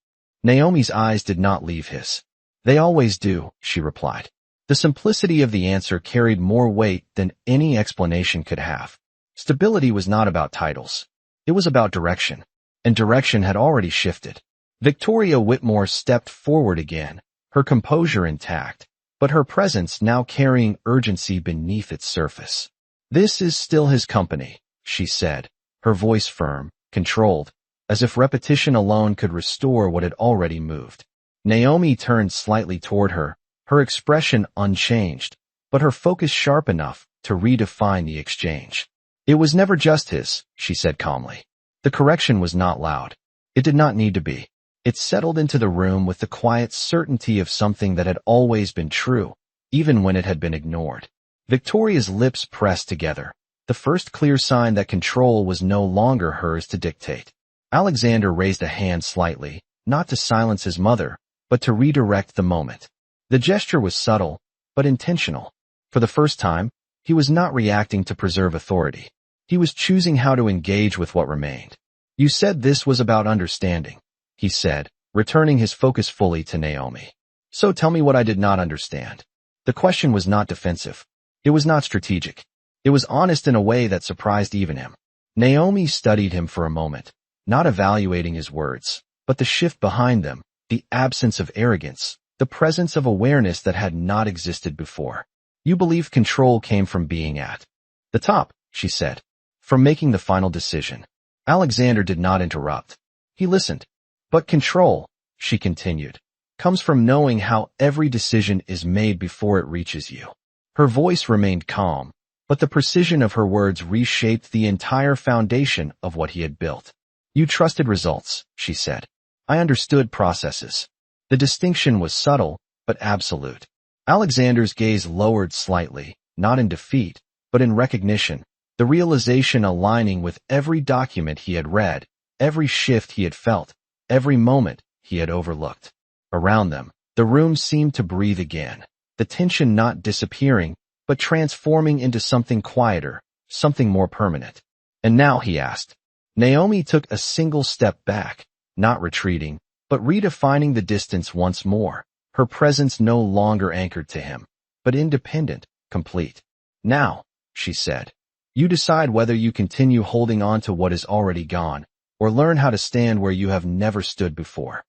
Naomi's eyes did not leave his. "They always do," she replied. The simplicity of the answer carried more weight than any explanation could have. Stability was not about titles. It was about direction, and direction had already shifted. Victoria Whitmore stepped forward again, her composure intact, but her presence now carrying urgency beneath its surface. "This is still his company," she said, her voice firm, controlled, as if repetition alone could restore what had already moved. Naomi turned slightly toward her, her expression unchanged, but her focus sharp enough to redefine the exchange. "It was never just his," she said calmly. The correction was not loud. It did not need to be. It settled into the room with the quiet certainty of something that had always been true, even when it had been ignored. Victoria's lips pressed together, the first clear sign that control was no longer hers to dictate. Alexander raised a hand slightly, not to silence his mother, but to redirect the moment. The gesture was subtle, but intentional. For the first time, he was not reacting to preserve authority. He was choosing how to engage with what remained. You said this was about understanding, he said, returning his focus fully to Naomi. So tell me what I did not understand. The question was not defensive. It was not strategic. It was honest in a way that surprised even him. Naomi studied him for a moment, not evaluating his words, but the shift behind them, the absence of arrogance, the presence of awareness that had not existed before. You believe control came from being at the top, she said, from making the final decision. Alexander did not interrupt. He listened. But control, she continued, comes from knowing how every decision is made before it reaches you. Her voice remained calm, but the precision of her words reshaped the entire foundation of what he had built. You trusted results, she said. I understood processes. The distinction was subtle, but absolute. Alexander's gaze lowered slightly, not in defeat, but in recognition, the realization aligning with every document he had read, every shift he had felt, every moment he had overlooked. Around them, the room seemed to breathe again, the tension not disappearing, but transforming into something quieter, something more permanent. And now, he asked. Naomi took a single step back, not retreating, but redefining the distance once more, her presence no longer anchored to him, but independent, complete. Now, she said, you decide whether you continue holding on to what is already gone, or learn how to stand where you have never stood before.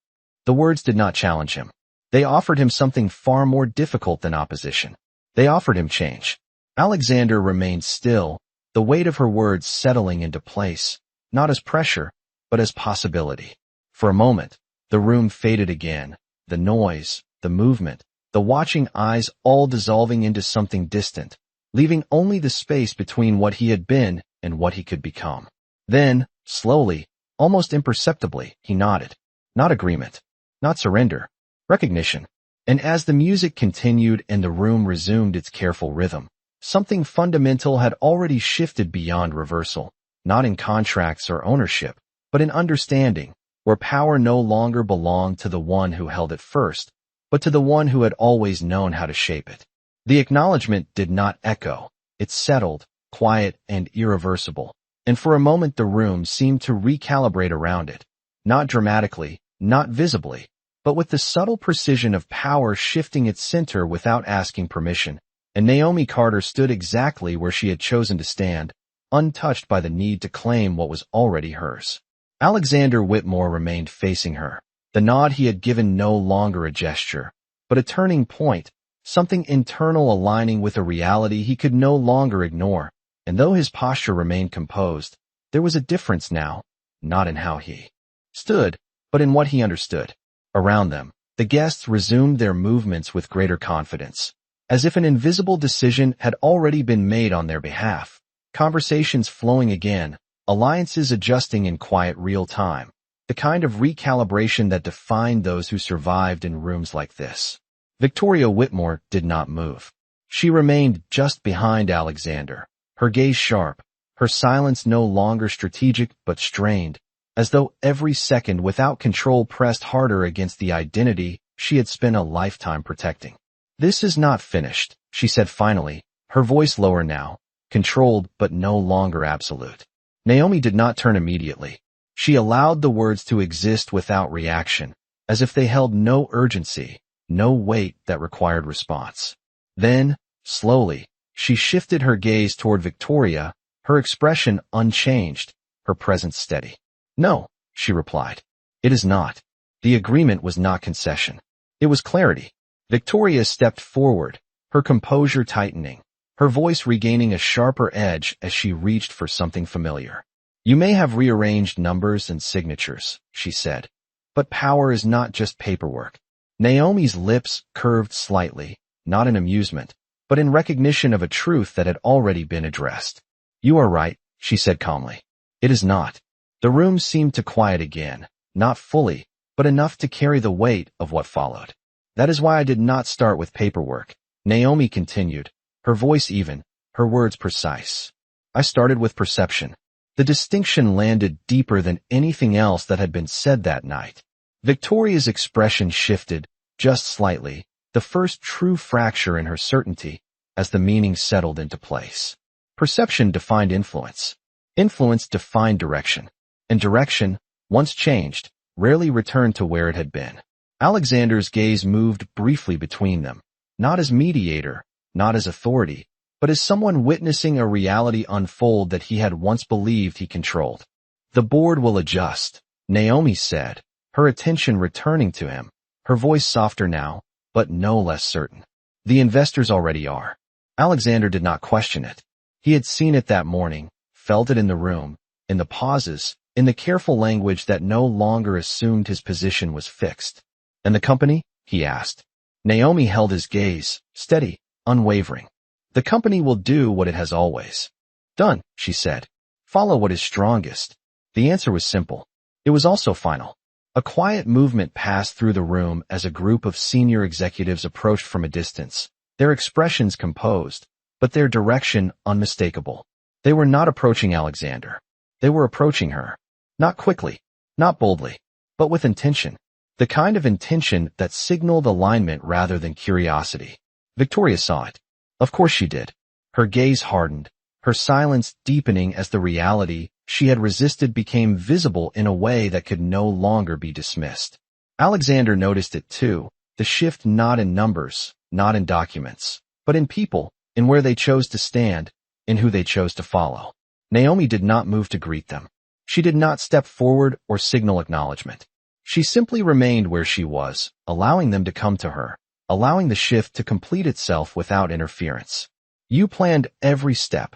The words did not challenge him. They offered him something far more difficult than opposition. They offered him change. Alexander remained still, the weight of her words settling into place, not as pressure, but as possibility. For a moment, the room faded again, the noise, the movement, the watching eyes all dissolving into something distant, leaving only the space between what he had been and what he could become. Then, slowly, almost imperceptibly, he nodded. Not agreement. Not surrender. Recognition. And as the music continued and the room resumed its careful rhythm, something fundamental had already shifted beyond reversal, not in contracts or ownership, but in understanding, where power no longer belonged to the one who held it first, but to the one who had always known how to shape it. The acknowledgement did not echo. It settled, quiet and irreversible, and for a moment the room seemed to recalibrate around it, not dramatically, not visibly, but with the subtle precision of power shifting its center without asking permission, and Naomi Carter stood exactly where she had chosen to stand, untouched by the need to claim what was already hers. Alexander Whitmore remained facing her, the nod he had given no longer a gesture, but a turning point, something internal aligning with a reality he could no longer ignore, and though his posture remained composed, there was a difference now, not in how he stood, but in what he understood. Around them, the guests resumed their movements with greater confidence, as if an invisible decision had already been made on their behalf, conversations flowing again, alliances adjusting in quiet real time, the kind of recalibration that defined those who survived in rooms like this. Victoria Whitmore did not move. She remained just behind Alexander, her gaze sharp, her silence no longer strategic but strained, as though every second without control pressed harder against the identity she had spent a lifetime protecting. This is not finished, she said finally, her voice lower now, controlled but no longer absolute. Naomi did not turn immediately. She allowed the words to exist without reaction, as if they held no urgency, no weight that required response. Then, slowly, she shifted her gaze toward Victoria, her expression unchanged, her presence steady. No, she replied. It is not. The agreement was not concession. It was clarity. Victoria stepped forward, her composure tightening, her voice regaining a sharper edge as she reached for something familiar. You may have rearranged numbers and signatures, she said, but power is not just paperwork. Naomi's lips curved slightly, not in amusement, but in recognition of a truth that had already been addressed. You are right, she said calmly. It is not. The room seemed to quiet again, not fully, but enough to carry the weight of what followed. That is why I did not start with paperwork, Naomi continued, her voice even, her words precise. I started with perception. The distinction landed deeper than anything else that had been said that night. Victoria's expression shifted, just slightly, the first true fracture in her certainty, as the meaning settled into place. Perception defined influence. Influence defined direction. And direction, once changed, rarely returned to where it had been. Alexander's gaze moved briefly between them, not as mediator, not as authority, but as someone witnessing a reality unfold that he had once believed he controlled. "The board will adjust," Naomi said, her attention returning to him, her voice softer now, but no less certain. "The investors already are." Alexander did not question it. He had seen it that morning, felt it in the room, in the pauses, in the careful language that no longer assumed his position was fixed. "And the company?" he asked. Naomi held his gaze, steady, unwavering. "The company will do what it has always done," she said. "Follow what is strongest." The answer was simple. It was also final. A quiet movement passed through the room as a group of senior executives approached from a distance, their expressions composed, but their direction unmistakable. They were not approaching Alexander. They were approaching her. Not quickly, not boldly, but with intention. The kind of intention that signaled alignment rather than curiosity. Victoria saw it. Of course she did. Her gaze hardened, her silence deepening as the reality she had resisted became visible in a way that could no longer be dismissed. Alexander noticed it too, the shift not in numbers, not in documents, but in people, in where they chose to stand, in who they chose to follow. Naomi did not move to greet them. She did not step forward or signal acknowledgement. She simply remained where she was, allowing them to come to her, allowing the shift to complete itself without interference. "You planned every step,"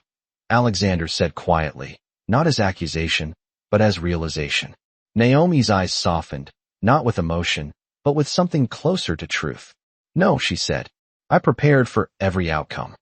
Alexander said quietly, not as accusation, but as realization. Naomi's eyes softened, not with emotion, but with something closer to truth. "No," she said. "I prepared for every outcome."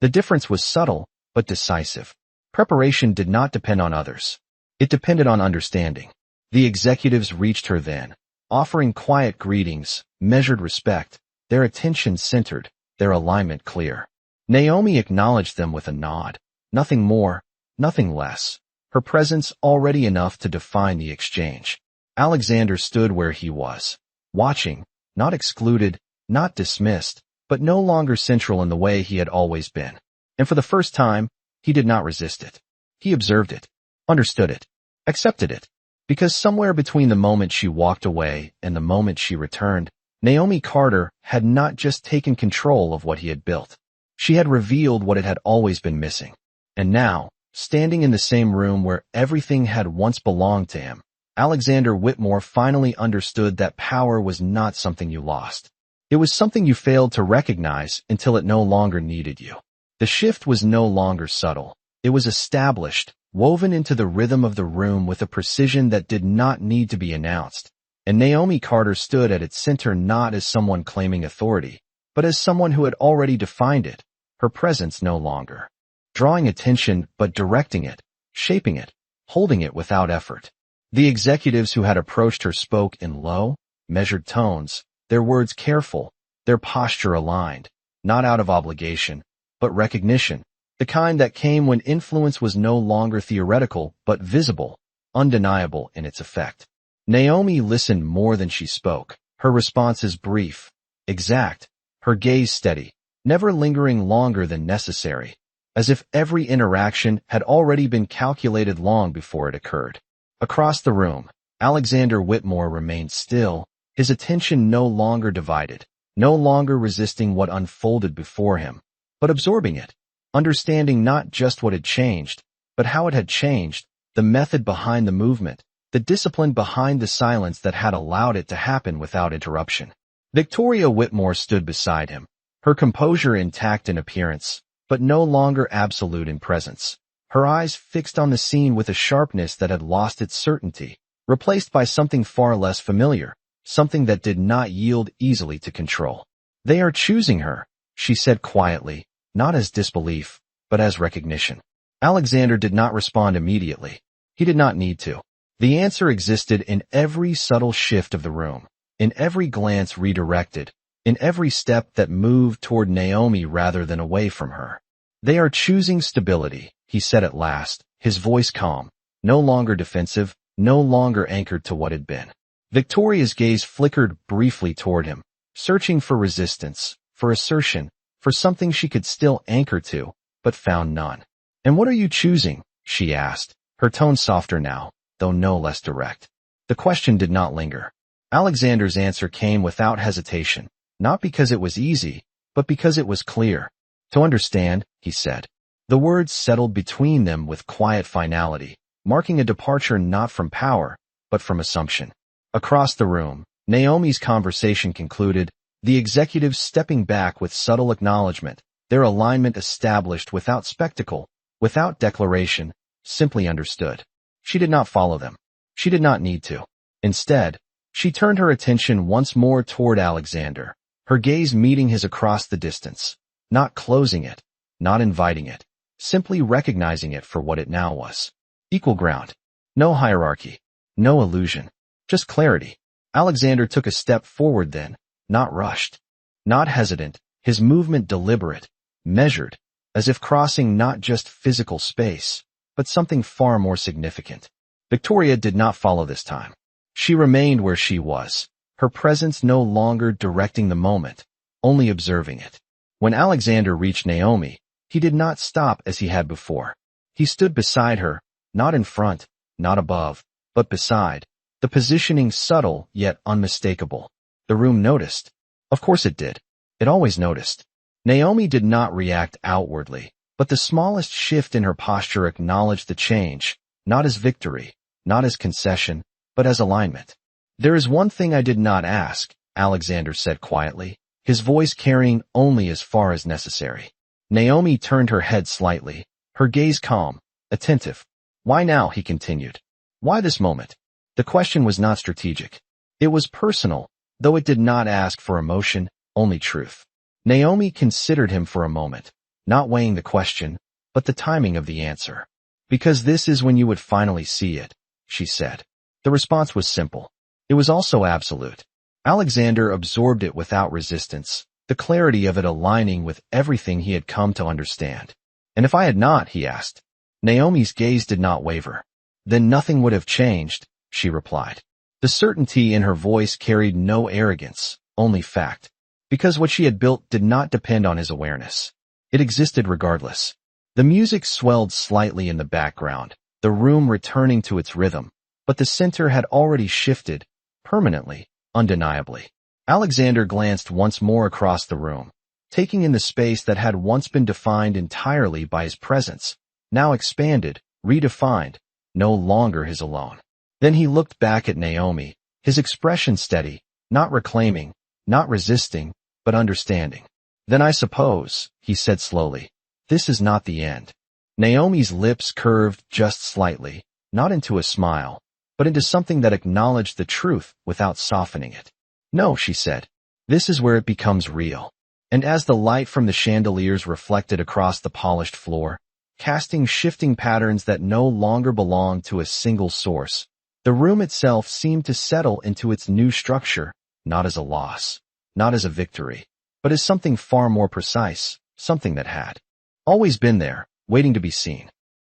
The difference was subtle, but decisive. Preparation did not depend on others. It depended on understanding. The executives reached her then, offering quiet greetings, measured respect, their attention centered, their alignment clear. Naomi acknowledged them with a nod. Nothing more, nothing less. Her presence already enough to define the exchange. Alexander stood where he was, watching, not excluded, not dismissed, but no longer central in the way he had always been. And for the first time, he did not resist it. He observed it, understood it, accepted it. Because somewhere between the moment she walked away and the moment she returned, Naomi Carter had not just taken control of what he had built. She had revealed what it had always been missing. And now, standing in the same room where everything had once belonged to him, Alexander Whitmore finally understood that power was not something you lost. It was something you failed to recognize until it no longer needed you. The shift was no longer subtle. It was established, woven into the rhythm of the room with a precision that did not need to be announced. And Naomi Carter stood at its center not as someone claiming authority, but as someone who had already defined it, her presence no longer drawing attention but directing it, shaping it, holding it without effort. The executives who had approached her spoke in low, measured tones, their words careful, their posture aligned, not out of obligation, but recognition, the kind that came when influence was no longer theoretical but visible, undeniable in its effect. Naomi listened more than she spoke, her responses brief, exact, her gaze steady, never lingering longer than necessary, as if every interaction had already been calculated long before it occurred. Across the room, Alexander Whitmore remained still, his attention no longer divided, no longer resisting what unfolded before him, but absorbing it, understanding not just what had changed, but how it had changed, the method behind the movement, the discipline behind the silence that had allowed it to happen without interruption. Victoria Whitmore stood beside him, her composure intact in appearance, but no longer absolute in presence, her eyes fixed on the scene with a sharpness that had lost its certainty, replaced by something far less familiar, something that did not yield easily to control. "They are choosing her," she said quietly, not as disbelief, but as recognition. Alexander did not respond immediately. He did not need to. The answer existed in every subtle shift of the room, in every glance redirected, in every step that moved toward Naomi rather than away from her. "They are choosing stability," he said at last, his voice calm, no longer defensive, no longer anchored to what had been. Victoria's gaze flickered briefly toward him, searching for resistance, for assertion, for something she could still anchor to, but found none. "And what are you choosing?" she asked, her tone softer now, though no less direct. The question did not linger. Alexander's answer came without hesitation, not because it was easy, but because it was clear. "To understand," he said. The words settled between them with quiet finality, marking a departure not from power, but from assumption. Across the room, Naomi's conversation concluded, the executives stepping back with subtle acknowledgement, their alignment established without spectacle, without declaration, simply understood. She did not follow them. She did not need to. Instead, she turned her attention once more toward Alexander, her gaze meeting his across the distance, not closing it, not inviting it, simply recognizing it for what it now was. Equal ground. No hierarchy. No illusion. Just clarity. Alexander took a step forward then, not rushed, not hesitant, his movement deliberate, measured, as if crossing not just physical space, but something far more significant. Victoria did not follow this time. She remained where she was, her presence no longer directing the moment, only observing it. When Alexander reached Naomi, he did not stop as he had before. He stood beside her, not in front, not above, but beside, the positioning subtle yet unmistakable. The room noticed. Of course it did. It always noticed. Naomi did not react outwardly, but the smallest shift in her posture acknowledged the change, not as victory, not as concession, but as alignment. "There is one thing I did not ask," Alexander said quietly, his voice carrying only as far as necessary. Naomi turned her head slightly, her gaze calm, attentive. "Why now?" he continued. "Why this moment?" The question was not strategic. It was personal, though it did not ask for emotion, only truth. Naomi considered him for a moment, not weighing the question, but the timing of the answer. "Because this is when you would finally see it," she said. The response was simple. It was also absolute. Alexander absorbed it without resistance, the clarity of it aligning with everything he had come to understand. "And if I had not?" he asked. Naomi's gaze did not waver. "Then nothing would have changed," she replied. The certainty in her voice carried no arrogance, only fact. Because what she had built did not depend on his awareness. It existed regardless. The music swelled slightly in the background, the room returning to its rhythm, but the center had already shifted, permanently, undeniably. Alexander glanced once more across the room, taking in the space that had once been defined entirely by his presence, now expanded, redefined, no longer his alone. Then he looked back at Naomi, his expression steady, not reclaiming, not resisting, but understanding. "Then I suppose," he said slowly, "this is not the end." Naomi's lips curved just slightly, not into a smile, but into something that acknowledged the truth without softening it. "No," she said, "this is where it becomes real." And as the light from the chandeliers reflected across the polished floor, casting shifting patterns that no longer belonged to a single source, the room itself seemed to settle into its new structure, not as a loss, not as a victory, but as something far more precise, something that had always been there, waiting to be seen.